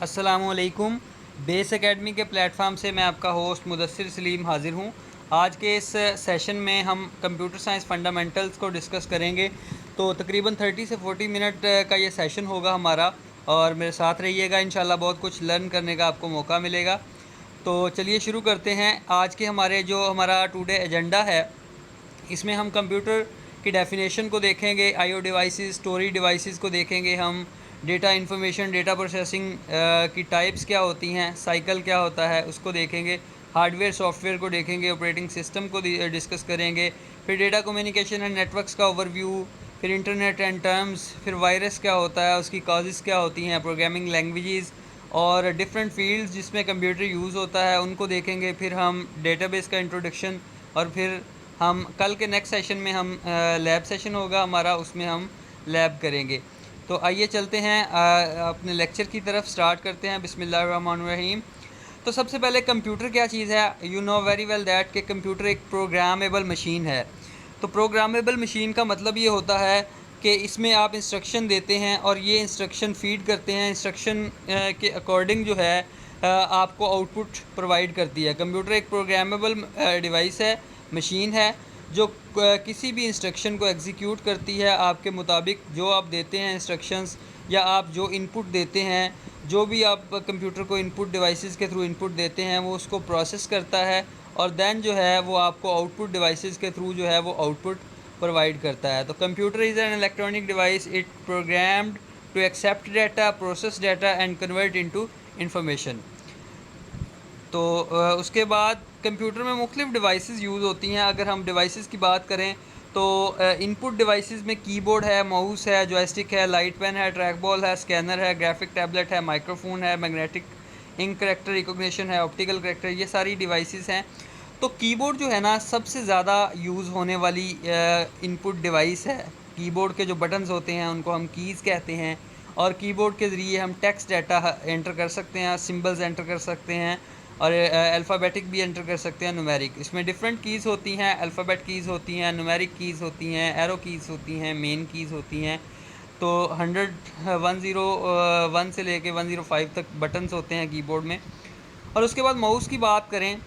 अस्सलामुअलैकुम। Base academy के platform से मैं आपका होस्ट मुदस्सिर सलीम हाज़िर हूँ। आज के इस सेशन में हम कंप्यूटर साइंस फंडामेंटल्स को डिस्कस करेंगे। तो तकरीबन 30 से 40 मिनट का ये सेशन होगा हमारा, और मेरे साथ रहिएगा। इंशाल्लाह बहुत कुछ लर्न करने का आपको मौका मिलेगा। तो चलिए शुरू करते हैं। आज के हमारा टुडे एजेंडा है, इसमें हम कंप्यूटर की डेफिनेशन को देखेंगे, आईओ डिवाइसेस, स्टोरेज डिवाइसेस को देखेंगे हम, डेटा इंफॉर्मेशन, डेटा प्रोसेसिंग की टाइप्स क्या होती हैं, साइकिल क्या होता है उसको देखेंगे, हार्डवेयर सॉफ्टवेयर को देखेंगे, ऑपरेटिंग सिस्टम को डिस्कस करेंगे, फिर डेटा कम्युनिकेशन एंड नेटवर्क्स का ओवरव्यू, फिर इंटरनेट एंड टर्म्स, फिर वायरस क्या होता है, उसकी कॉजेज़ क्या होती हैं, प्रोग्रामिंग लैंग्वेजेस और डिफरेंट फील्ड्स जिसमें कंप्यूटर यूज़ होता है उनको देखेंगे। फिर हम डेटाबेस का इंट्रोडक्शन, और फिर हम कल के नेक्स्ट सेशन में हम लैब सेशन होगा हमारा, उसमें हम लैब करेंगे। तो आइए चलते हैं अपने लेक्चर की तरफ, स्टार्ट करते हैं। बिस्मिल्लाहिर्रहमानिर्रहीम। तो सबसे पहले कंप्यूटर क्या चीज़ है। You know very well that कि कंप्यूटर एक प्रोग्रामेबल मशीन है। तो प्रोग्रामेबल मशीन का मतलब ये होता है कि इसमें आप इंस्ट्रक्शन देते हैं और ये इंस्ट्रक्शन फीड करते हैं। इंस्ट्रक्शन के अकॉर्डिंग जो है आपको आउटपुट प्रोवाइड करती है। कंप्यूटर एक प्रोग्रामेबल डिवाइस है, मशीन है, जो किसी भी इंस्ट्रक्शन को एग्जीक्यूट करती है आपके मुताबिक। जो आप देते हैं इंस्ट्रक्शंस, या आप जो इनपुट देते हैं, जो भी आप कंप्यूटर को इनपुट डिवाइसेस के थ्रू इनपुट देते हैं, वो उसको प्रोसेस करता है, और देन जो है वो आपको आउटपुट डिवाइसेस के थ्रू जो है वो आउटपुट प्रोवाइड करता है। तो computer is an electronic device, it programmed to accept data, process data and convert into information. तो उसके बाद कंप्यूटर में मुख्तलिफ़ डिवाइसेस यूज़ होती हैं। अगर हम डिवाइसेस की बात करें तो इनपुट डिवाइसेस में कीबोर्ड है, माउस है, जॉयस्टिक है, लाइट पेन है, ट्रैक बॉल है, स्कैनर है, ग्राफिक टैबलेट है, माइक्रोफोन है, मैग्नेटिक इंक करेक्टर रिकॉग्निशन है, ऑप्टिकल करेक्टर, ये सारी डिवाइसेस हैं। तो कीबोर्ड जो है ना, सबसे ज़्यादा यूज़ होने वाली इनपुट डिवाइस है। कीबोर्ड के जो बटन्स होते हैं उनको हम कीज़ कहते हैं, और कीबोर्ड के ज़रिए हम टेक्स्ट डाटा एंटर कर सकते हैं, सिंबल्स एंटर कर सकते हैं, और अल्फ़ाबेटिक भी एंटर कर सकते हैं, न्यूमेरिक। इसमें डिफरेंट कीज़ होती हैं, अल्फ़ाबेट कीज़ होती हैं, न्यूमेरिक कीज़ होती हैं, एरो कीज़ होती हैं, मेन कीज़ होती हैं। तो 101 से लेके 105 तक बटन्स होते हैं कीबोर्ड में। और उसके बाद माउस की बात करें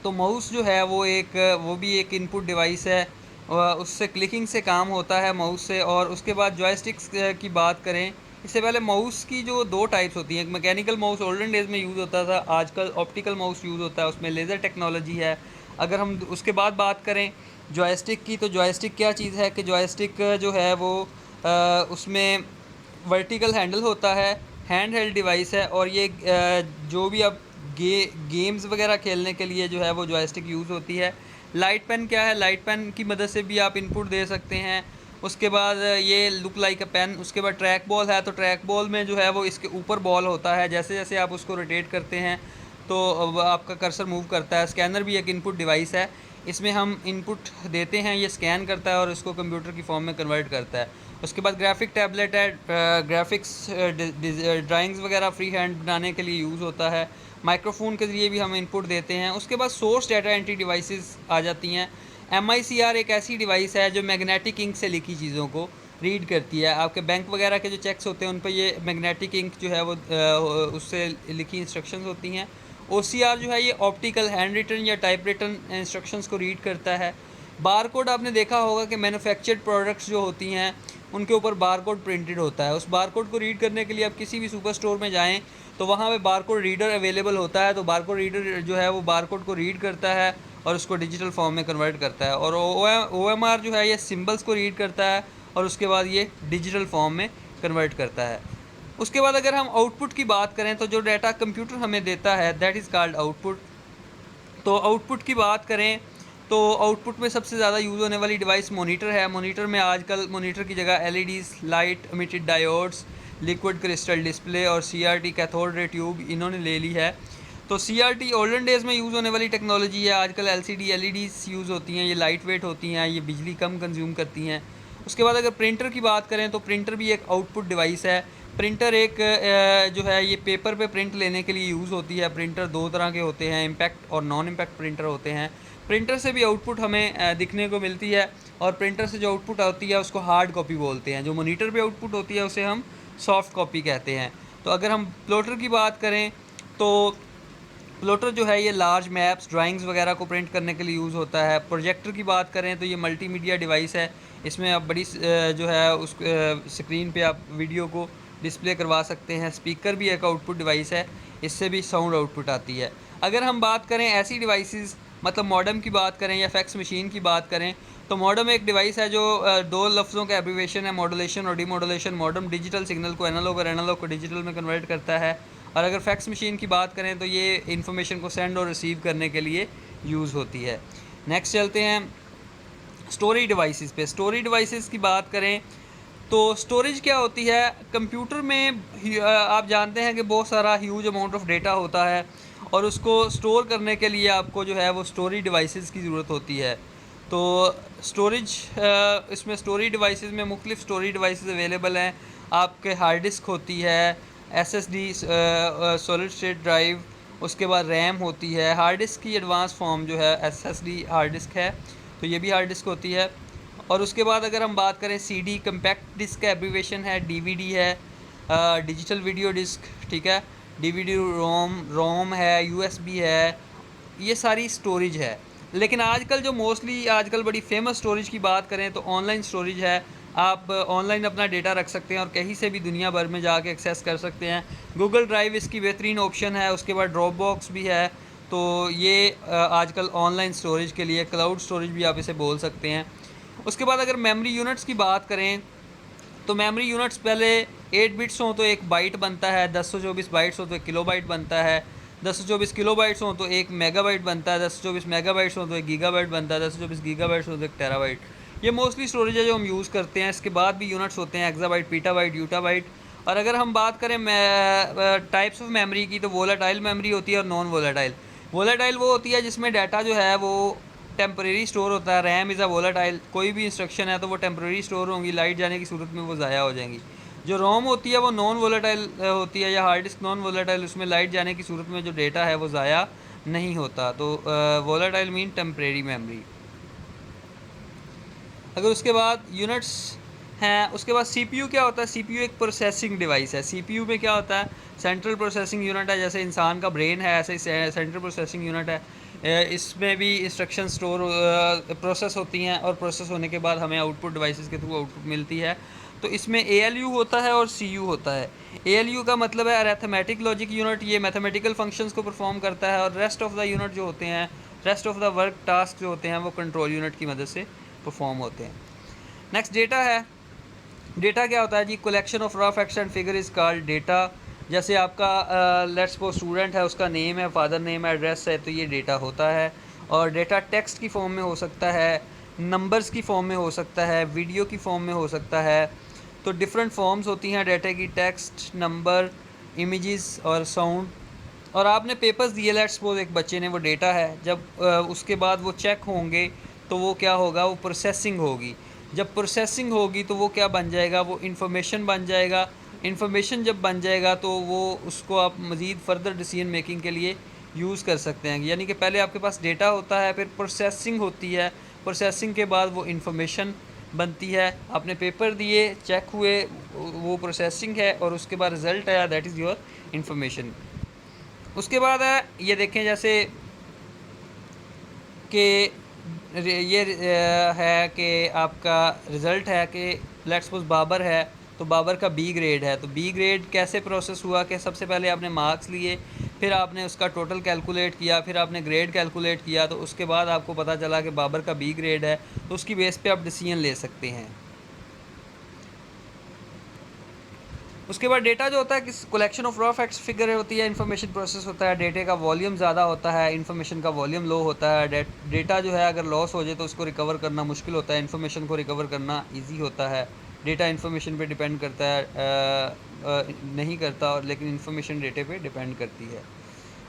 तो माउस जो है वो भी एक इनपुट डिवाइस है। उससे क्लिकिंग से काम होता है माउस से। और उसके बाद जॉयस्टिक्स की बात करें, इससे पहले माउस की जो दो टाइप्स होती हैं, एक मैकेनिकल माउस ओल्डन डेज़ में यूज़ होता था, आजकल ऑप्टिकल माउस यूज़ होता है, उसमें लेज़र टेक्नोलॉजी है। अगर हम उसके बाद बात करें जॉयस्टिक की, तो जॉयस्टिक क्या चीज़ है कि जॉयस्टिक जो है वो उसमें वर्टिकल हैंडल होता है, हैंड हेल्ड डिवाइस है, और ये जो भी आप गेम्स वगैरह खेलने के लिए जो है वो जॉयस्टिक यूज़ होती है। लाइट पेन क्या है, लाइट पेन की मदद से भी आप इनपुट दे सकते हैं। उसके बाद ये लुक लाइक अ पेन। उसके बाद ट्रैक बॉल है, तो ट्रैक बॉल में जो है वो इसके ऊपर बॉल होता है, जैसे जैसे आप उसको रोटेट करते हैं तो आपका कर्सर मूव करता है। स्कैनर भी एक इनपुट डिवाइस है, इसमें हम इनपुट देते हैं, ये स्कैन करता है और इसको कंप्यूटर की फॉर्म में कन्वर्ट करता है। उसके बाद ग्राफिक टैबलेट है, ग्राफिक्स ड्राइंग्स वगैरह फ्री हैंड बनाने के लिए यूज़ होता है। माइक्रोफोन के ज़रिए भी हम इनपुट देते हैं। उसके बाद सोर्स डाटा एंट्री डिवाइसेस आ जाती हैं। MICR एक ऐसी डिवाइस है जो मैग्नेटिक इंक से लिखी चीज़ों को रीड करती है। आपके बैंक वगैरह के जो चेक्स होते हैं उन पर ये मैग्नेटिक इंक जो है वो उससे लिखी इंस्ट्रक्शंस होती हैं। OCR जो है ये ऑप्टिकल हैंड रिटन या टाइप रिटन इंस्ट्रक्शंस को रीड करता है। बार कोड आपने देखा होगा कि मैन्युफैक्चर्ड प्रोडक्ट्स जो होती हैं उनके ऊपर बार कोड प्रिंटेड होता है। उस बार कोड को रीड करने के लिए आप किसी भी सुपर स्टोर में जाएँ तो वहाँ पे बार कोड रीडर अवेलेबल होता है। तो बार कोड रीडर जो है वो बार कोड को रीड करता है और उसको डिजिटल फॉर्म में कन्वर्ट करता है। और OMR जो है ये सिंबल्स को रीड करता है और उसके बाद ये डिजिटल फॉर्म में कन्वर्ट करता है। उसके बाद अगर हम आउटपुट की बात करें तो जो डाटा कंप्यूटर हमें देता है दैट इज़ कॉल्ड आउटपुट। तो आउटपुट की बात करें तो आउटपुट में सबसे ज़्यादा यूज़ होने वाली डिवाइस मॉनिटर है। मॉनिटर में आजकल मॉनिटर की जगह LEDs, light emitted diodes, liquid crystal display और CRT कैथोड रे ट्यूब इन्होंने ले ली है। तो CRT ओल्डन डेज़ में यूज़ होने वाली टेक्नोलॉजी है। आजकल LCD LEDs यूज़ होती हैं, ये लाइट वेट होती हैं, ये बिजली कम कंज्यूम करती हैं। उसके बाद अगर प्रिंटर की बात करें तो प्रिंटर भी एक आउटपुट डिवाइस है। प्रिंटर एक जो है ये पेपर पे प्रिंट लेने के लिए यूज़ होती है। प्रिंटर दो तरह के होते हैं, इम्पैक्ट और नॉन इम्पैक्ट प्रिंटर होते हैं। प्रिंटर से भी आउटपुट हमें दिखने को मिलती है, और प्रिंटर से जो आउटपुट आती है उसको हार्ड कॉपी बोलते हैं। जो मॉनिटर पे आउटपुट होती है उसे हम सॉफ्ट कॉपी कहते हैं। तो अगर हम प्लॉटर की बात करें तो प्लॉटर जो है ये लार्ज मैप्स ड्राइंग्स वगैरह को प्रिंट करने के लिए यूज़ होता है। प्रोजेक्टर की बात करें तो ये मल्टीमीडिया डिवाइस है, इसमें आप बड़ी जो है उस स्क्रीन पे आप वीडियो को डिस्प्ले करवा सकते हैं। स्पीकर भी एक आउटपुट डिवाइस है, इससे भी साउंड आउटपुट आती है। अगर हम बात करें ऐसी डिवाइसेस मतलब मॉडेम की बात करें या फैक्स मशीन की बात करें तो मॉडेम एक डिवाइस है जो दो लफ्ज़ों का एब्रीवेशन है, मॉडुलेशन और डीमॉडुलेशन। मॉडेम डिजिटल सिग्नल को एनालॉग और एनालॉग को डिजिटल में कन्वर्ट करता है। और अगर फैक्स मशीन की बात करें तो ये इंफॉर्मेशन को सेंड और रिसीव करने के लिए यूज़ होती है। नेक्स्ट चलते हैं स्टोरेज डिवाइसेस पे। स्टोरेज डिवाइसेस की बात करें तो स्टोरेज क्या होती है, कंप्यूटर में आप जानते हैं कि बहुत सारा ह्यूज अमाउंट ऑफ डेटा होता है और उसको स्टोर करने के लिए आपको जो है वो स्टोरेज डिवाइसेस की ज़रूरत होती है। तो स्टोरेज इसमें स्टोरेज डिवाइसेस में मुख्तलिफ स्टोरेज डिवाइसेस अवेलेबल हैं। आपके हार्ड डिस्क होती है, एसएसडी सॉलिड स्टेट ड्राइव, उसके बाद रैम होती है। हार्ड डिस्क की एडवांस फॉर्म जो है एसएसडी हार्ड डिस्क है, तो ये भी हार्ड डिस्क होती है। और उसके बाद अगर हम बात करें सीडी कंपैक्ट डिस्क का एब्रीवेशन है, डीवीडी है, डिजिटल वीडियो डिस्क, ठीक है, डीवीडी रोम है, यूएसबी है, ये सारी स्टोरेज है। लेकिन आजकल जो मोस्टली आजकल बड़ी फेमस स्टोरेज की बात करें तो ऑनलाइन स्टोरेज है। आप ऑनलाइन अपना डेटा रख सकते हैं और कहीं से भी दुनिया भर में जाके एक्सेस कर सकते हैं। गूगल ड्राइव इसकी बेहतरीन ऑप्शन है, उसके बाद ड्रॉप बॉक्स भी है। तो ये आजकल ऑनलाइन स्टोरेज के लिए क्लाउड स्टोरेज भी आप इसे बोल सकते हैं। उसके बाद अगर मेमोरी यूनिट्स की बात करें तो मेमोरी यूनिट्स पहले 8 बिट्स हों तो 1 बाइट बनता है, 1024 बाइट्स हो तो 1 किलोबाइट बनता है, 1024 किलोबाइट्स हों तो 1 मेगाबाइट बनता है, 1024 मेगाबाइट्स हों तो 1 गीगाबाइट बनता है, 1024 गीगाबाइट्स हों तो 1 टेराबाइट। ये मोस्टली स्टोरेज है जो हम यूज़ करते हैं। इसके बाद भी यूनिट्स होते हैं एक्साबाइट, पीटाबाइट, यूटाबाइट। और अगर हम बात करें टाइप्स ऑफ मेमोरी की तो वोलेटाइल मेमोरी होती है और नॉन वोलेटाइल। वोलेटाइल वो होती है जिसमें डाटा जो है वो टेम्प्रेरी स्टोर होता है। रैम इज़ अ वोलेटाइल, कोई भी इंस्ट्रक्शन है तो वो टेम्प्रेरी स्टोर होंगी, लाइट जाने की सूरत में वो ज़ाया हो जाएंगी। जो रोम होती है वो नॉन वोलेटाइल होती है, या हार्ड डिस्क नॉन वोलेटाइल, उसमें लाइट जाने की सूरत में जो डेटा है वो ज़ाया नहीं होता। तो वोलेटाइल मीन टेम्प्रेरी मेमोरी। अगर उसके बाद यूनिट्स हैं, उसके बाद सीपीयू क्या होता है। सीपीयू एक प्रोसेसिंग डिवाइस है। सीपीयू में क्या होता है, सेंट्रल प्रोसेसिंग यूनिट है। जैसे इंसान का ब्रेन है ऐसे ही सेंट्रल प्रोसेसिंग यूनिट है। इसमें भी इंस्ट्रक्शन स्टोर प्रोसेस होती हैं और प्रोसेस होने के बाद हमें आउटपुट डिवाइसेस के थ्रू आउटपुट मिलती है। तो इसमें एएलयू होता है और सीयू होता है। एएलयू का मतलब है अरिथमेटिक लॉजिक यूनिट, ये मैथमेटिकल फंक्शंस को परफॉर्म करता है। और रेस्ट ऑफ द यूनिट जो होते हैं, rest of the work task जो होते हैं वो कंट्रोल यूनिट की मदद से परफॉर्म होते हैं। नेक्स्ट डेटा है। डेटा क्या होता है जी, collection of rough facts and figure is called data. जैसे आपका लेट्स सपोज स्टूडेंट है, उसका नेम है, फादर नेम है, एड्रेस है, तो ये डेटा होता है। और डेटा टेक्स्ट की फॉर्म में हो सकता है, नंबर्स की फॉर्म में हो सकता है, वीडियो की फॉर्म में हो सकता है। तो डिफरेंट फॉर्म्स होती हैं डेटा की, टेक्स्ट, नंबर, इमेजेस और साउंड। और आपने पेपर्स दिए, लेट्स सपोज एक बच्चे ने, वो डेटा है। जब उसके बाद वो चेक होंगे तो वो क्या होगा, वो प्रोसेसिंग होगी। जब प्रोसेसिंग होगी तो वो क्या बन जाएगा, वो इन्फॉर्मेशन बन जाएगा। इन्फॉर्मेशन जब बन जाएगा तो वो उसको आप मज़ीद फर्दर डिसीजन मेकिंग के लिए यूज़ कर सकते हैं। यानी कि पहले आपके पास डेटा होता है, फिर प्रोसेसिंग होती है, प्रोसेसिंग के बाद वो इन्फॉर्मेशन बनती है। आपने पेपर दिए, चेक हुए, वो प्रोसेसिंग है, और उसके बाद रिज़ल्ट आया, दैट इज़ योर इन्फॉर्मेशन। उसके बाद है ये देखें जैसे कि ये है कि आपका रिज़ल्ट है कि लेट्स सपोज बाबर है, तो बाबर का बी ग्रेड है। तो बी ग्रेड कैसे प्रोसेस हुआ कि सबसे पहले आपने मार्क्स लिए, फिर आपने उसका टोटल कैलकुलेट किया, फिर आपने ग्रेड कैलकुलेट किया, तो उसके बाद आपको पता चला कि बाबर का बी ग्रेड है। तो उसकी बेस पे आप डिसीजन ले सकते हैं। उसके बाद डेटा जो होता है किस collection of raw facts figure होती है, इन्फॉर्मेशन प्रोसेस होता है। डेटे का वॉल्यूम ज़्यादा होता है, इन्फॉर्मेशन का वॉल्यूम लो होता है। डेटा जो है अगर लॉस हो जाए तो उसको रिकवर करना मुश्किल होता है, इन्फॉर्मेशन को रिकवर करना इजी होता है। डेटा इन्फॉर्मेशन पे डिपेंड करता है नहीं करता, और लेकिन इन्फॉर्मेशन डेटे पे डिपेंड करती है।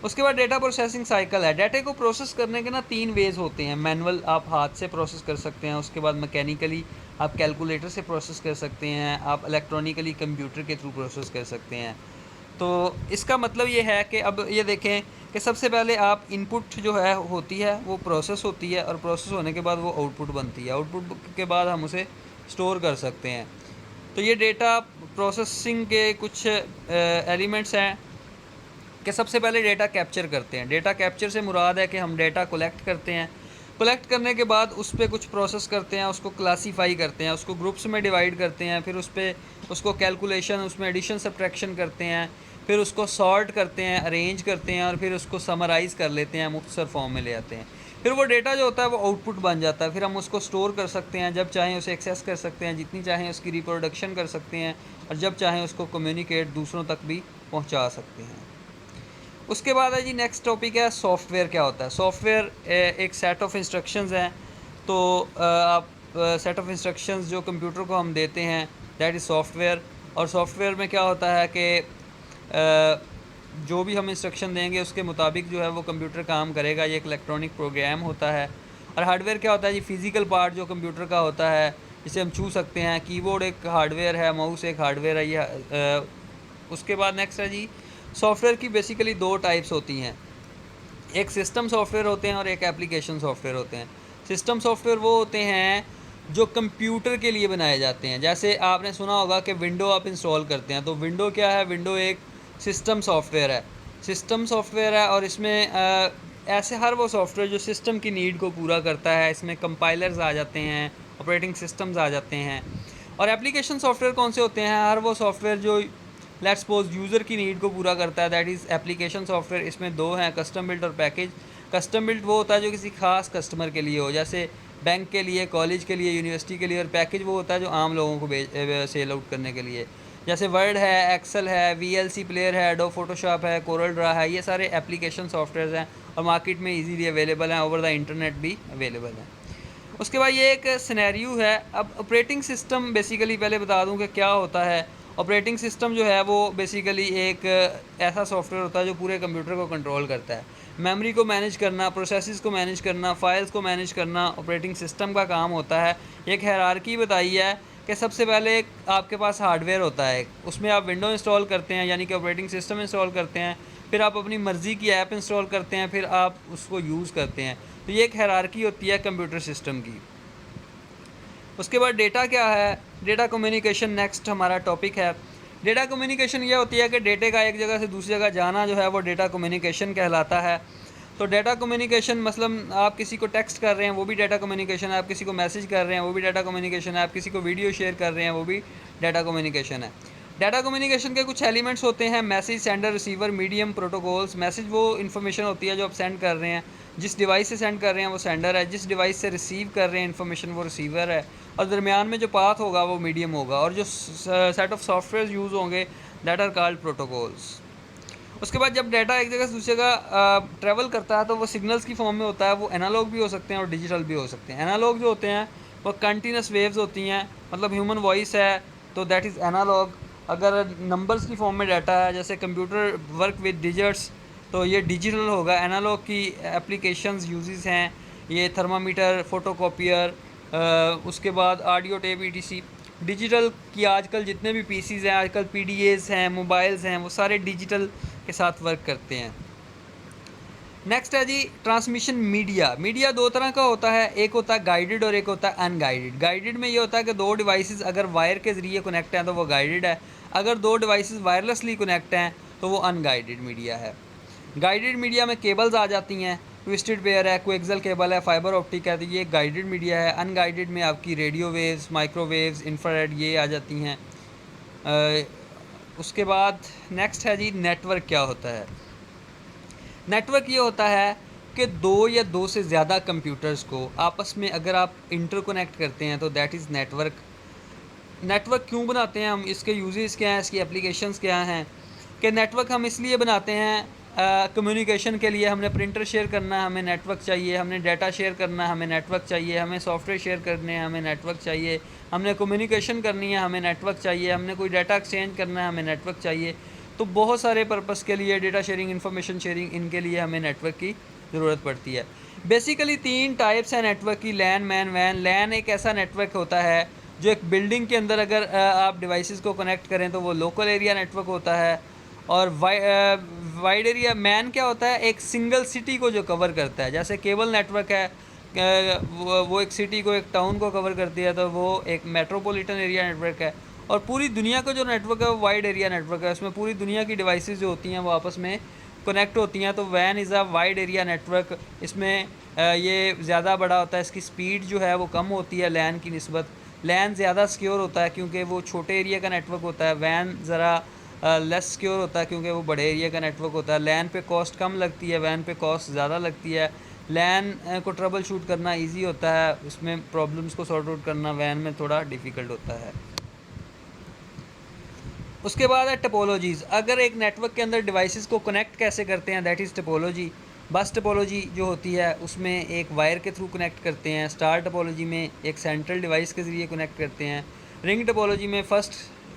उसके बाद डेटा प्रोसेसिंग साइकिल है। डाटे को प्रोसेस करने के ना 3 वेज होते हैं। मैनुअल, आप हाथ से प्रोसेस कर सकते हैं। उसके बाद मैकेनिकली, आप कैलकुलेटर से प्रोसेस कर सकते हैं। आप इलेक्ट्रॉनिकली कंप्यूटर के थ्रू प्रोसेस कर सकते हैं। तो इसका मतलब ये है कि अब ये देखें कि सबसे पहले आप इनपुट जो है होती है वो प्रोसेस होती है, और प्रोसेस होने के बाद वो आउटपुट बनती है। आउटपुट के बाद हम उसे स्टोर कर सकते हैं। तो ये डेटा प्रोसेसिंग के कुछ एलिमेंट्स हैं कि सबसे पहले डेटा कैप्चर करते हैं। डेटा कैप्चर से मुराद है कि हम डेटा कलेक्ट करते हैं, कलेक्ट करने के बाद उस पर कुछ प्रोसेस करते हैं, उसको क्लासीफाई करते हैं, उसको ग्रुप्स में डिवाइड करते हैं, फिर उस पर उसको कैलकुलेशन, उसमें एडिशन सब्ट्रैक्शन करते हैं, फिर उसको सॉर्ट करते हैं, अरेंज करते हैं और फिर उसको समराइज़ कर लेते हैं, मुख्तसर फॉर्म में ले आते हैं। फिर वो डेटा जो होता है वो आउटपुट बन जाता है। फिर हम उसको स्टोर कर सकते हैं, जब चाहें उसे एक्सेस कर सकते हैं, जितनी चाहें उसकी रिप्रोडक्शन कर सकते हैं और जब चाहें उसको कम्युनिकेट दूसरों तक भी पहुंचा सकते हैं। उसके बाद है जी नेक्स्ट टॉपिक है सॉफ्टवेयर क्या होता है। सॉफ्टवेयर एक सेट ऑफ इंस्ट्रक्शंस हैं। तो आप सेट ऑफ इंस्ट्रक्शंस जो कंप्यूटर को हम देते हैं दैट इज़ सॉफ्टवेयर। और सॉफ्टवेयर में क्या होता है कि जो भी हम इंस्ट्रक्शन देंगे उसके मुताबिक जो है वो कंप्यूटर काम करेगा। ये एक इलेक्ट्रॉनिक प्रोग्राम होता है। और हार्डवेयर क्या होता है जी, फिज़िकल पार्ट जो कंप्यूटर का होता है, जिसे हम छू सकते हैं। कीबोर्ड एक हार्डवेयर है, माउस एक हार्डवेयर है। ये उसके बाद नेक्स्ट है जी, सॉफ्टवेयर की बेसिकली दो टाइप्स होती हैं, एक सिस्टम सॉफ्टवेयर होते हैं और एक एप्लीकेशन सॉफ्टवेयर होते हैं। सिस्टम सॉफ्टवेयर वो होते हैं जो कंप्यूटर के लिए बनाए जाते हैं। जैसे आपने सुना होगा कि विंडो आप इंस्टॉल करते हैं, तो विंडो क्या है, विंडो एक सिस्टम सॉफ्टवेयर है। सिस्टम सॉफ्टवेयर है और इसमें ऐसे हर वो सॉफ्टवेयर जो सिस्टम की नीड को पूरा करता है, इसमें कंपाइलर्स आ जाते हैं, ऑपरेटिंग सिस्टम्स आ जाते हैं। और एप्लीकेशन सॉफ्टवेयर कौन से होते हैं, हर वो सॉफ्टवेयर जो लेट्स सपोज यूज़र की नीड को पूरा करता है, दैट इज़ एप्लीकेशन सॉफ्टवेयर। इसमें दो हैं, कस्टम बिल्ट और पैकेज। कस्टम बिल्ट वो होता है जो किसी खास कस्टमर के लिए हो, जैसे बैंक के लिए, कॉलेज के लिए, यूनिवर्सिटी के लिए। और पैकेज वो होता है जो आम लोगों को सेल आउट करने के लिए, जैसे वर्ड है, एक्सेल है, वीएलसी प्लेयर है, एडोब फोटोशॉप है, कोरल ड्रा है। ये सारे एप्लीकेशन सॉफ्टवेयर हैं और मार्केट में इजीली अवेलेबल हैं, ओवर द इंटरनेट भी अवेलेबल हैं। उसके बाद ये एक सिनेरियो है। अब ऑपरेटिंग सिस्टम बेसिकली पहले बता दूं कि क्या होता है। ऑपरेटिंग सिस्टम जो है वो बेसिकली एक ऐसा सॉफ्टवेयर होता है जो पूरे कंप्यूटर को कंट्रोल करता है। मेमोरी को मैनेज करना, प्रोसेसेस को मैनेज करना, फाइल्स को मैनेज करना ऑपरेटिंग सिस्टम का काम होता है। एक हायरार्की बताई है कि सबसे पहले आपके पास हार्डवेयर होता है, उसमें आप विंडो इंस्टॉल करते हैं यानी कि ऑपरेटिंग सिस्टम इंस्टॉल करते हैं, फिर आप अपनी मर्ज़ी की ऐप इंस्टॉल करते हैं, फिर आप उसको यूज़ करते हैं। तो ये एक हायरार्की होती है कंप्यूटर सिस्टम की। उसके बाद डेटा क्या है, डेटा कम्युनिकेशन नेक्स्ट हमारा टॉपिक है। डेटा कम्युनिकेशन ये होती है कि डेटे का एक जगह से दूसरी जगह जाना जो है वो डेटा कम्युनिकेशन कहलाता है। तो डेटा कम्युनिकेशन मतलब आप किसी को टेक्स्ट कर रहे हैं वो भी डेटा कम्युनिकेशन है, आप किसी को मैसेज कर रहे हैं वो भी डेटा कम्युनिकेशन है, आप किसी को वीडियो शेयर कर रहे हैं वो भी डेटा कम्युनिकेशन है। डाटा कम्युनिकेशन के कुछ एलिमेंट्स होते हैं, message, sender, receiver, medium, protocols. Message वो इन्फॉर्मेशन होती है जो आप सेंड कर रहे हैं, जिस डिवाइस से सेंड कर रहे हैं वो सेंडर है, जिस डिवाइस से रिसीव कर रहे हैं इन्फॉर्मेशन वो रिसीवर है, और दरमियान में जो पाथ होगा वो मीडियम होगा, और जो सेट ऑफ सॉफ्टवेयर यूज़ होंगे दैट आर कॉल्ड प्रोटोकॉल्स। उसके बाद जब डाटा एक जगह से दूसरी जगह ट्रैवल करता है तो वो सिग्नल्स की फॉर्म में होता है। वो एनालॉग भी हो सकते हैं और डिजिटल भी हो सकते हैं। एनालॉग जो होते हैं वो कंटिन्यूस वेव्स होती हैं, मतलब ह्यूमन वॉइस है तो दैट इज़ एनालॉग। अगर नंबर्स की फॉर्म में डाटा है, जैसे कंप्यूटर वर्क विद डिजिट्स, तो ये डिजिटल होगा। एनालॉग की एप्लीकेशंस यूजेस हैं, ये थर्मामीटर, फोटोकॉपियर, उसके बाद ऑडियो टेप ईटीसी। डिजिटल की आजकल जितने भी पीसीज हैं, आजकल पीडीएस हैं, मोबाइल्स हैं, वो सारे डिजिटल के साथ वर्क करते हैं। नेक्स्ट है जी ट्रांसमिशन मीडिया। मीडिया दो तरह का होता है, एक होता है गाइडेड और एक होता है अनगाइडेड। गाइडेड में ये होता है कि दो डिवाइसेस अगर वायर के ज़रिए कनेक्ट हैं तो वो गाइडेड है, अगर दो डिवाइसेस वायरलेसली कनेक्ट हैं तो वो अनगाइडेड मीडिया है। गाइडेड मीडिया में केबल्स आ जाती हैं, ट्विस्टेड पेयर है, कोएक्सियल केबल है, फाइबर ऑप्टिक है, तो ये गाइडेड मीडिया है। अनगाइडेड में आपकी रेडियो वेव्स, माइक्रोवेव्स, इंफ्रारेड ये आ जाती हैं। उसके बाद नेक्स्ट है जी नेटवर्क क्या होता है। नेटवर्क ये होता है कि दो या दो से ज़्यादा कंप्यूटर्स को आपस में अगर आप इंटरकनेक्ट करते हैं तो दैट इज़ नेटवर्क। नेटवर्क क्यों बनाते हैं हम, इसके यूजेस क्या हैं, इसकी एप्लीकेशंस क्या हैं। कि नेटवर्क हम इसलिए बनाते हैं कम्युनिकेशन के लिए। हमने प्रिंटर शेयर करना है, हमें नेटवर्क चाहिए। हमने डाटा शेयर करना है, हमें नेटवर्क चाहिए। हमें सॉफ्टवेयर शेयर करने हैं, हमें नेटवर्क चाहिए। हमने कम्युनिकेशन करनी है, हमें नेटवर्क चाहिए। हमने कोई डाटा एक्सचेंज करना है, हमें नेटवर्क चाहिए। तो बहुत सारे पर्पस के लिए, डेटा शेयरिंग, इन्फॉर्मेशन शेयरिंग, इनके लिए हमें नेटवर्क की ज़रूरत पड़ती है। बेसिकली तीन टाइप्स हैं नेटवर्क की, लैन, मैन, वैन। लैन एक ऐसा नेटवर्क होता है जो एक बिल्डिंग के अंदर अगर आप डिवाइसेस को कनेक्ट करें तो वो लोकल एरिया नेटवर्क होता है। और वाइड एरिया मैन क्या होता है, एक सिंगल सिटी को जो कवर करता है। जैसे केबल नेटवर्क है, वो एक सिटी को, एक टाउन को कवर करती है, तो वो एक मेट्रोपॉलिटन एरिया नेटवर्क है। और पूरी दुनिया का जो नेटवर्क है वो वाइड एरिया नेटवर्क है, उसमें पूरी दुनिया की डिवाइसेस जो होती हैं वो आपस में कनेक्ट होती हैं। तो van is a wide area network. इसमें ये ज़्यादा बड़ा होता है, इसकी स्पीड जो है वो कम होती है लैन की निस्बत। लैन ज़्यादा सिक्योर होता है क्योंकि वो छोटे एरिया का नेटवर्क होता है। वैन ज़रा लेस सिक्योर होता है क्योंकि वो बड़े एरिया का नेटवर्क होता है। लैन पे कॉस्ट कम लगती है, वैन पे कॉस्ट ज़्यादा लगती है। लैन को ट्रबल शूट करना इजी होता है, उसमें प्रॉब्लम्स को सॉर्ट आउट करना वैन में थोड़ा डिफ़िकल्ट होता है। उसके बाद है टपोलॉजीज़। अगर एक नेटवर्क के अंदर डिवाइसेस को कनेक्ट कैसे करते हैं, दैट इज़ टपोलॉजी। बस टपोलॉजी जो होती है उसमें एक वायर के थ्रू कनेक्ट करते हैं। स्टार टपोलॉजी में एक सेंट्रल डिवाइस के ज़रिए कनेक्ट करते हैं। रिंग टपोलॉजी में फर्स्ट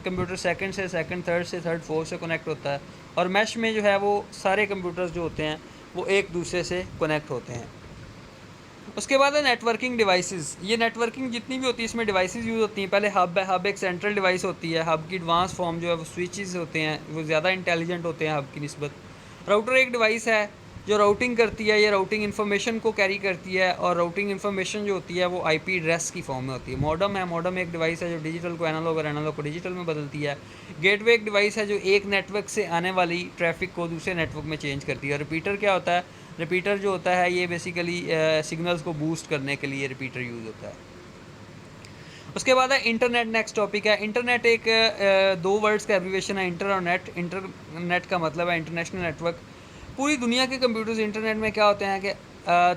कंप्यूटर सेकंड से, सेकंड थर्ड से, थर्ड फोर्थ से कनेक्ट होता है। और मैश में जो है वो सारे कंप्यूटर्स जो होते हैं वो एक दूसरे से कनेक्ट होते हैं। उसके बाद है नेटवर्किंग डिवाइसेस। ये नेटवर्किंग जितनी भी होती है इसमें डिवाइसेस यूज़ होती हैं। पहले हब है, हब एक सेंट्रल डिवाइस होती है। हब की एडवांस फॉर्म जो है वो स्विचेस होते हैं, वो ज़्यादा इंटेलिजेंट होते हैं हब की निस्बत। राउटर एक डिवाइस है जो राउटिंग करती है, ये राउटिंग इन्फॉर्मेशन को कैरी करती है, और राउटिंग इन्फॉर्मेशन जो होती है वो आईपी एड्रेस की फॉर्म में होती है। मॉडम है, मॉडम एक डिवाइस है जो डिजिटल को एनालॉग और एनालॉग को डिजिटल में बदलती है। गेटवे एक डिवाइस है जो एक नेटवर्क से आने वाली ट्रैफिक को दूसरे नेटवर्क में चेंज करती है। रिपीटर क्या होता है? रिपीटर जो होता है ये बेसिकली सिग्नल्स को बूस्ट करने के लिए रिपीटर यूज़ होता है। उसके बाद है इंटरनेट। नेक्स्ट टॉपिक है इंटरनेट। एक दो वर्ड्स का एब्रीवेशन है, इंटर और नेट। इंटरनेट का मतलब है इंटरनेशनल नेटवर्क। पूरी दुनिया के कंप्यूटर्स इंटरनेट में क्या होते हैं कि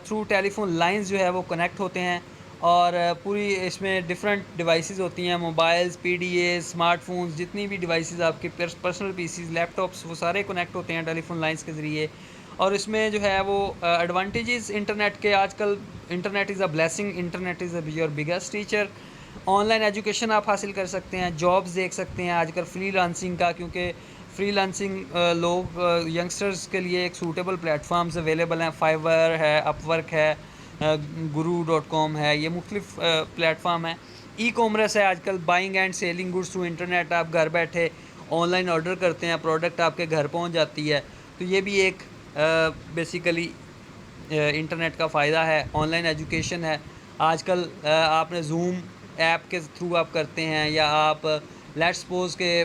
थ्रू टेलीफोन लाइंस जो है वो कनेक्ट होते हैं, और पूरी इसमें डिफरेंट डिवाइसेस होती हैं, मोबाइल्स, पीडीए, स्मार्टफोन्स, जितनी भी डिवाइसेस आपके पर्सनल पीसीज, लैपटॉप्स, वो सारे कनेक्ट होते हैं टेलीफोन लाइंस के ज़रिए। और इसमें जो है वो एडवांटेजेस इंटरनेट के, आजकल internet is a blessing, internet is your biggest teacher. Online education आप हासिल कर सकते हैं, जॉब्स देख सकते हैं आजकल फ्रीलांसिंग का, क्योंकि फ्रीलांसिंग लोग यंगस्टर्स के लिए एक सूटेबल प्लेटफॉर्म्स अवेलेबल हैं। फाइवर है, अपवर्क है, guru.com है, ये मुख्तलिफ प्लेटफॉर्म है। ई कॉमर्स है आजकल, buying and selling goods through internet. आप घर बैठे ऑनलाइन ऑर्डर करते हैं, प्रोडक्ट आपके घर पहुंच जाती है। तो ये भी एक बेसिकली इंटरनेट का फ़ायदा है। ऑनलाइन एजुकेशन है आजकल, आपने जूम ऐप के थ्रू आप करते हैं, या आप लेट्स सपोज के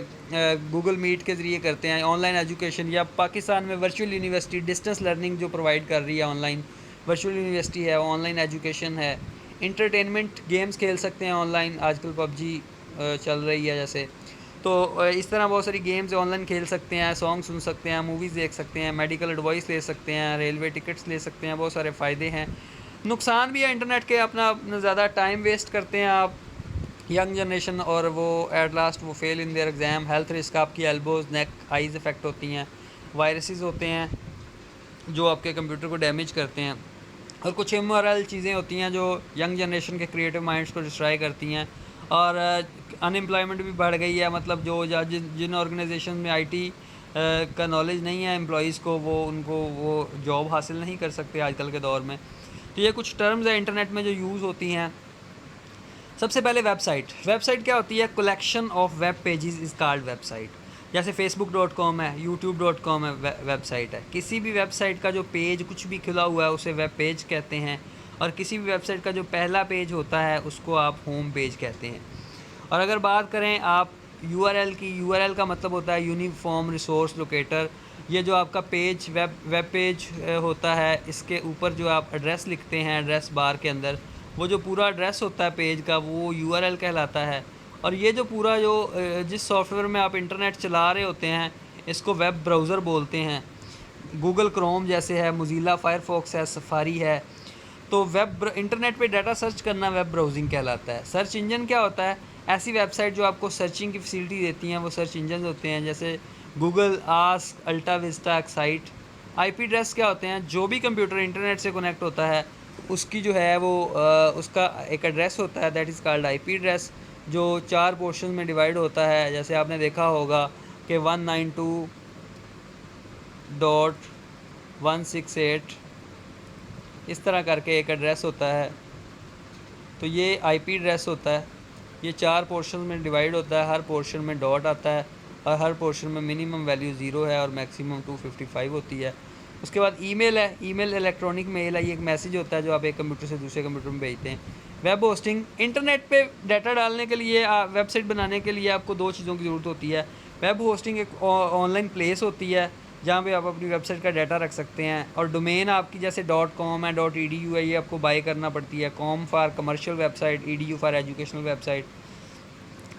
गूगल मीट के ज़रिए करते हैं ऑनलाइन एजुकेशन। या पाकिस्तान में वर्चुअल यूनिवर्सिटी डिस्टेंस लर्निंग जो प्रोवाइड कर रही है, ऑनलाइन वर्चुअल यूनिवर्सिटी है, ऑनलाइन एजुकेशन है। इंटरटेनमेंट, गेम्स खेल सकते हैं ऑनलाइन, आजकल पबजी चल रही है जैसे। तो इस तरह बहुत सारी गेम्स ऑनलाइन खेल सकते हैं, सॉन्ग सुन सकते हैं, मूवीज़ देख सकते हैं, मेडिकल एडवाइस ले सकते हैं, रेलवे टिकट्स ले सकते हैं। बहुत सारे फ़ायदे हैं। नुकसान भी है इंटरनेट के, अपना ज़्यादा टाइम वेस्ट करते हैं आप, यंग जनरेशन, और वो एट लास्ट वो fail in their exam. Health risk, आपकी एल्बोज, नेक, आइज़ इफ़ेक्ट होती हैं। वायरसेस होते हैं जो आपके कंप्यूटर को डैमेज करते हैं। और कुछ इमोरल चीज़ें होती हैं जो यंग जनरेशन के क्रिएटिव माइंड्स को डिस्ट्रॉय करती हैं। और अनएम्प्लॉयमेंट भी बढ़ गई है, मतलब जो जिन ऑर्गेनाइजेशन में आईटी का नॉलेज नहीं है एम्प्लॉयज़ को, वो उनको वो जॉब हासिल नहीं कर सकते आजकल के दौर में। तो ये कुछ टर्म्स है इंटरनेट में जो यूज़ होती हैं। सबसे पहले वेबसाइट। वेबसाइट क्या होती है? Collection of web pages is called website. जैसे facebook.com है, youtube.com है, वेबसाइट है। किसी भी वेबसाइट का जो पेज कुछ भी खुला हुआ है उसे वेब पेज कहते हैं, और किसी भी वेबसाइट का जो पहला पेज होता है उसको आप होम पेज कहते हैं। और अगर बात करें आप URL की, URL का मतलब होता है यूनिफॉर्म रिसोर्स लोकेटर। ये जो आपका पेज वेब पेज होता है, इसके ऊपर जो आप एड्रेस लिखते हैं एड्रेस बार के अंदर, वो जो पूरा एड्रेस होता है पेज का वो URL कहलाता है। और ये जो पूरा जो जिस सॉफ्टवेयर में आप इंटरनेट चला रहे होते हैं इसको वेब ब्राउज़र बोलते हैं। गूगल क्रोम जैसे है, मोज़िला फायरफॉक्स है, सफारी है। तो इंटरनेट पे डाटा सर्च करना वेब ब्राउजिंग कहलाता है। सर्च इंजन क्या होता है? ऐसी वेबसाइट जो आपको सर्चिंग की फैसिलिटी देती हैं, वो सर्च इंजन होते हैं, जैसे Google, Ask, AltaVista, Excite. IP address क्या होते हैं? जो भी कंप्यूटर इंटरनेट से कनेक्ट होता है उसकी जो है वो उसका एक एड्रेस होता है, that is called IP address, जो 4 पोर्शन में डिवाइड होता है। जैसे आपने देखा होगा कि 192.168 इस तरह करके एक एड्रेस होता है। तो ये आईपी एड्रेस होता है। ये 4 पोर्शन में डिवाइड होता है, हर पोर्शन में डॉट आता है, और हर पोर्शन में मिनिमम वैल्यू 0 है और मैक्सिमम 255 होती है। उसके बाद ईमेल है। ईमेल इलेक्ट्रॉनिक मेल है, ये एक मैसेज होता है जो आप एक कंप्यूटर से दूसरे कंप्यूटर में भेजते हैं। वेब होस्टिंग, इंटरनेट पे डाटा डालने के लिए, वेबसाइट बनाने के लिए आपको दो चीज़ों की ज़रूरत होती है। वेब होस्टिंग एक ऑनलाइन प्लेस होती है जहाँ पे आप अपनी वेबसाइट का डाटा रख सकते हैं, और डोमेन आपकी जैसे .com है, .edu है, ये आपको बाई करना पड़ती है। com for commercial website, edu for educational website.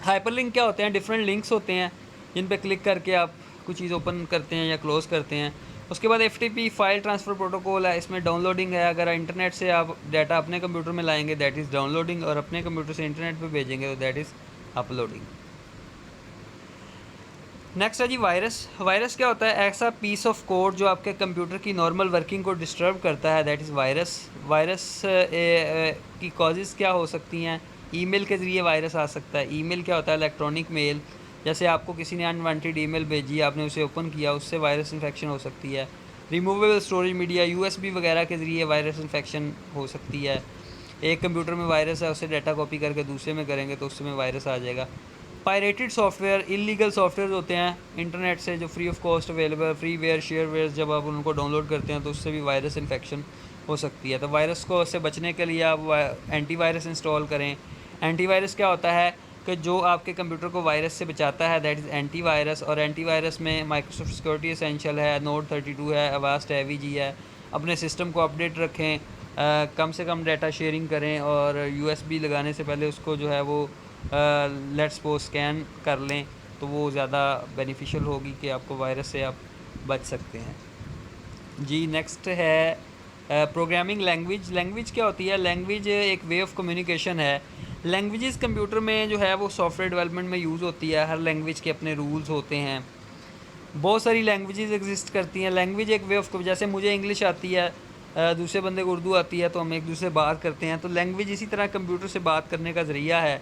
Hyperlink क्या होते हैं? डिफरेंट लिंक्स होते हैं जिन पे क्लिक करके आप कुछ चीज़ ओपन करते हैं या क्लोज़ करते हैं। उसके बाद FTP फाइल ट्रांसफ़र प्रोटोकॉल है, इसमें डाउनलोडिंग है। अगर इंटरनेट से आप डाटा अपने कंप्यूटर में लाएंगे दैट इज़ डाउनलोडिंग, और अपने कंप्यूटर से इंटरनेट पे भेजेंगे तो दैट इज़ अपलोडिंग। नेक्स्ट है जी वायरस। वायरस क्या होता है? ऐसा पीस ऑफ कोड जो आपके कंप्यूटर की नॉर्मल वर्किंग को डिस्टर्ब करता है, दैट इज़ वायरस। वायरस की कॉजेज़ क्या हो सकती हैं? ईमेल के ज़रिए वायरस आ सकता है। ईमेल क्या होता है? Electronic mail. जैसे आपको किसी ने अनवांटेड ईमेल भेजी, आपने उसे ओपन किया, उससे वायरस इन्फेक्शन हो सकती है। रिमूवेबल स्टोरेज मीडिया, USB वगैरह के ज़रिए वायरस इन्फेक्शन हो सकती है। एक कंप्यूटर में वायरस है, उससे डाटा कॉपी करके दूसरे में करेंगे तो उसमें वायरस आ जाएगा। पायरेटेड सॉफ्टवेयर, इलीगल सॉफ्टवेयर होते हैं इंटरनेट से जो free of cost available, freeware, shareware, जब आप उनको डाउनलोड करते हैं तो उससे भी वायरस इन्फेक्शन हो सकती है। तो वायरस को से बचने के लिए आप एंटीवायरस इंस्टॉल करें। एंटीवायरस क्या होता है कि जो आपके कंप्यूटर को वायरस से बचाता है, दैट इज़ एंटीवायरस। और एंटीवायरस में माइक्रोसॉफ्ट सिक्योरिटी एसेंशियल है, नोड 32 है, अवास्ट एवीजी है। अपने सिस्टम को अपडेट रखें, कम से कम डाटा शेयरिंग करें, और USB लगाने से पहले उसको जो है वो लेट्स सपोज स्कैन कर लें, तो वो ज़्यादा बेनिफिशियल होगी कि आपको वायरस से आप बच सकते हैं जी। नेक्स्ट है प्रोग्रामिंग लैंग्वेज। लैंग्वेज क्या होती है? लैंग्वेज एक वे ऑफ कम्युनिकेशन है। लैंग्वेजेस कंप्यूटर में जो है वो सॉफ्टवेयर डेवलपमेंट में यूज़ होती है। हर लैंग्वेज के अपने रूल्स होते हैं। बहुत सारी लैंग्वेजेस एग्जिस्ट करती हैं। लैंग्वेज एक वे ऑफ, जैसे मुझे इंग्लिश आती है, दूसरे बंदे को उर्दू आती है, तो हम एक दूसरे से बात करते हैं। तो लैंग्वेज इसी तरह कंप्यूटर से बात करने का ज़रिया है।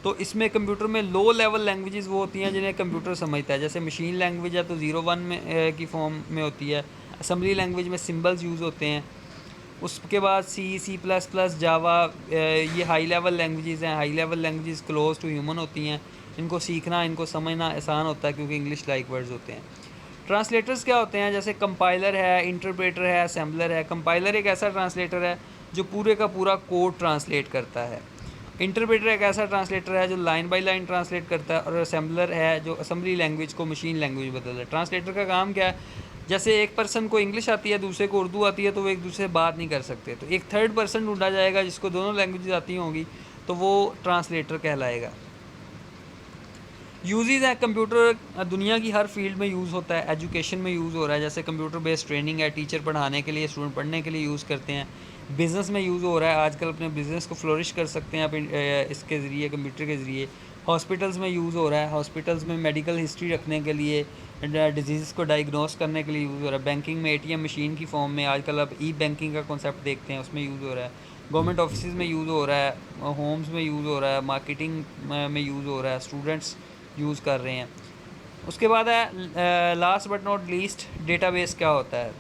तो इसमें कंप्यूटर में लो लेवल लैंग्वेजेस वो होती हैं जिन्हें कंप्यूटर समझता है। जैसे मशीन लैंग्वेज है तो 0-1 में की फॉर्म में होती है। असम्बली लैंग्वेज में सिंबल्स यूज़ होते हैं। उसके बाद C++, जावा, ये हाई लेवल लैंग्वेजेस हैं। High level languages close to human होती हैं। इनको सीखना, इनको समझना आसान होता है क्योंकि इंग्लिश लाइक वर्ड्स होते हैं। ट्रांसलेटर्स क्या होते हैं? जैसे कंपाइलर है, इंटरप्रेटर है, असेंबलर है। कंपाइलर एक ऐसा ट्रांसलेटर है जो पूरे का पूरा कोड ट्रांसलेट करता है। इंटरप्रेटर एक ऐसा ट्रांसलेटर है जो लाइन बाय लाइन ट्रांसलेट करता है। और असेंबलर है जो असेंबली लैंग्वेज को मशीन लैंग्वेज बदलता है। ट्रांसलेटर का काम क्या है? जैसे एक पर्सन को इंग्लिश आती है, दूसरे को उर्दू आती है, तो वो एक दूसरे से बात नहीं कर सकते, तो एक थर्ड पर्सन ढूंढा जाएगा जिसको दोनों लैंग्वेजेस आती होंगी, तो वो ट्रांसलेटर कहलाएगा। यूजेस है कंप्यूटर दुनिया की हर फील्ड में यूज़ होता है। एजुकेशन में यूज़ हो रहा है, जैसे कंप्यूटर बेस्ड ट्रेनिंग है, टीचर पढ़ाने के लिए, स्टूडेंट पढ़ने के लिए यूज़ करते हैं। बिज़नेस में यूज़ हो रहा है, आजकल अपने बिज़नेस को फ्लोरिश कर सकते हैं आप इसके ज़रिए, कंप्यूटर के ज़रिए। हॉस्पिटल्स में यूज़ हो रहा है, हॉस्पिटल्स में मेडिकल हिस्ट्री रखने के लिए, डिजीज़ को डायग्नोस करने के लिए यूज़ हो रहा है। बैंकिंग में ATM मशीन की फॉर्म में आजकल अब ई-बैंकिंग का कॉन्सेप्ट देखते हैं, उसमें यूज़ हो रहा है। गवर्नमेंट ऑफिस में यूज़ हो रहा है, होम्स में यूज़ हो रहा है, मार्केटिंग में यूज़ हो रहा है, स्टूडेंट्स यूज़ कर रहे हैं। उसके बाद है last but not least, database क्या होता है?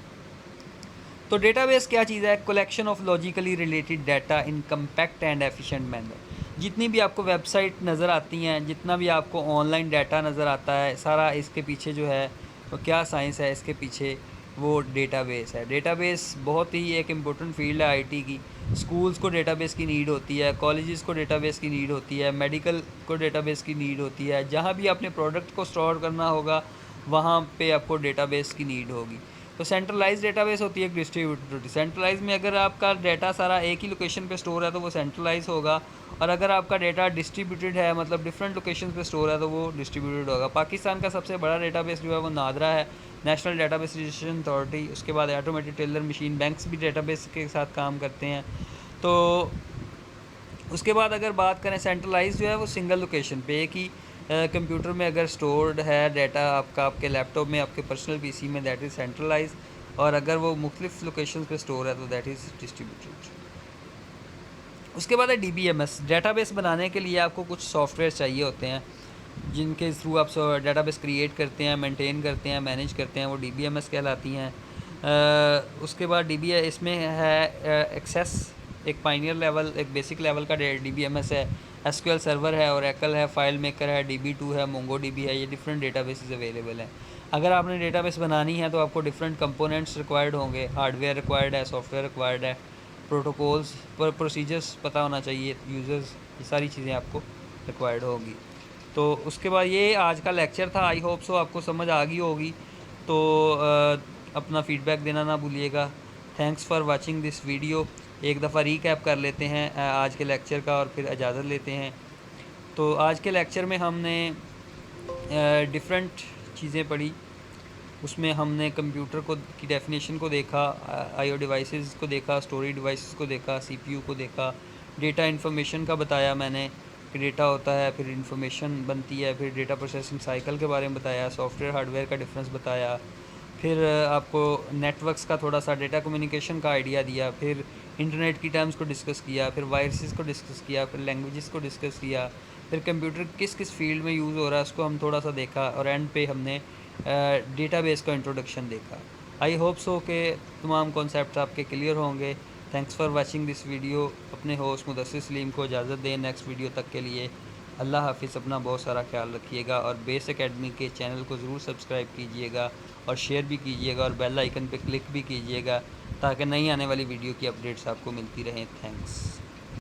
तो डेटाबेस क्या चीज़ है? Collection of logically related data in compact and efficient manner. जितनी भी आपको वेबसाइट नज़र आती हैं, जितना भी आपको ऑनलाइन डाटा नज़र आता है, सारा इसके पीछे जो है वो क्या साइंस है इसके पीछे, वो डेटाबेस है। डेटाबेस बहुत ही एक इम्पोर्टेंट फील्ड है IT की। स्कूल्स को डेटाबेस की नीड होती है, कॉलेजेस को डेटाबेस की नीड होती है, मेडिकल को डेटाबेस की नीड होती है। जहाँ भी अपने प्रोडक्ट को स्टोर करना होगा वहाँ पे आपको डेटाबेस की नीड होगी। तो सेंट्रलाइज डेटाबेस होती है एक डिस्ट्रीब्यूटेड होती है। सेंट्रलाइज में अगर आपका डाटा सारा एक ही लोकेशन पे स्टोर है तो वो सेंट्रलाइज होगा, और अगर आपका डाटा डिस्ट्रीब्यूटेड है, मतलब डिफरेंट लोकेशन पे स्टोर है, तो वो डिस्ट्रीब्यूटेड होगा। पाकिस्तान का सबसे बड़ा डेटाबेस जो है वो नादरा है, नेशनल डेटाबेस रजिस्ट्रेशन अथॉरिटी। उसके बाद ऑटोमेटेड टेलर मशीन, बैंक्स भी डेटाबेस के साथ काम करते हैं। तो उसके बाद अगर बात करें, सेंट्रलाइज जो है वो सिंगल लोकेशन पे, एक ही कंप्यूटर में अगर स्टोर्ड है डाटा आपका, आपके लैपटॉप में, आपके पर्सनल PC में, दैट इज़ सेंट्रलाइज। और अगर वो मुख्तलिफ लोकेशन पे स्टोर है तो दैट इज़ डिस्ट्रीब्यूटेड। उसके बाद है DBMS। डेटाबेस बनाने के लिए आपको कुछ सॉफ्टवेयर चाहिए होते हैं जिनके थ्रू आप डेटाबेस क्रिएट करते हैं, मेंटेन करते हैं, मैनेज करते हैं, वो DBMS कहलाती हैं। उसके बाद इसमें है एक्सेस, एक पाइनियर लेवल, एक बेसिक लेवल का DBMS है। SQL सर्वर है, ओरेकल है, फाइल मेकर है, DB2 है, MongoDB है। ये डिफरेंट डेटाबेसेस अवेलेबल हैं। अगर आपने डेटाबेस बनानी है तो आपको डिफरेंट कंपोनेंट्स रिक्वायर्ड होंगे, हार्डवेयर रिक्वायर्ड है, सॉफ्टवेयर रिक्वायर्ड है। प्रोटोकॉल्स पर प्रोसीजर्स पता होना चाहिए यूज़र्स, ये सारी चीज़ें आपको रिक्वायर्ड होगी। तो उसके बाद ये आज का लेक्चर था, आई होप सो आपको समझ आ गई होगी। तो अपना फ़ीडबैक देना ना भूलिएगा। Thanks for watching this video. एक दफ़ा रीकैप कर लेते हैं आज के लेक्चर का और फिर इजाज़त लेते हैं। तो आज के लेक्चर में हमने डिफरेंट चीज़ें पढ़ी। उसमें हमने कंप्यूटर को की डेफिनेशन को देखा, आईओ डिवाइसेस को देखा, स्टोरेज डिवाइसेस को देखा, सीपीयू को देखा, डेटा इन्फॉर्मेशन का बताया मैंने कि डेटा होता है, फिर इन्फॉर्मेशन बनती है, फिर डेटा प्रोसेसिंग साइकिल के बारे में बताया, सॉफ्टवेयर हार्डवेयर का डिफरेंस बताया, फिर आपको नेटवर्क्स का थोड़ा सा डेटा कम्युनिकेशन का आइडिया दिया, फिर इंटरनेट की टर्म्स को डिस्कस किया, फिर वायरसेस को डिस्कस किया, फिर लैंग्वेजेस को डिस्कस किया, फिर कंप्यूटर किस किस फील्ड में यूज़ हो रहा है उसको हम थोड़ा सा देखा, और एंड पे हमने डेटाबेस का इंट्रोडक्शन देखा। आई होप सो के तमाम कॉन्सेप्ट आपके क्लियर होंगे। Thanks for watching this video. अपने होस्ट मुदस्सिर सलीम को इजाज़त दें नेक्स्ट वीडियो तक के लिए। अल्लाह हाफिज़। अपना बहुत सारा ख्याल रखिएगा और बेस एकेडमी के चैनल को ज़रूर सब्सक्राइब कीजिएगा और शेयर भी कीजिएगा और बेल आइकन पे क्लिक भी कीजिएगा ताकि नई आने वाली वीडियो की अपडेट्स आपको मिलती रहें। थैंक्स।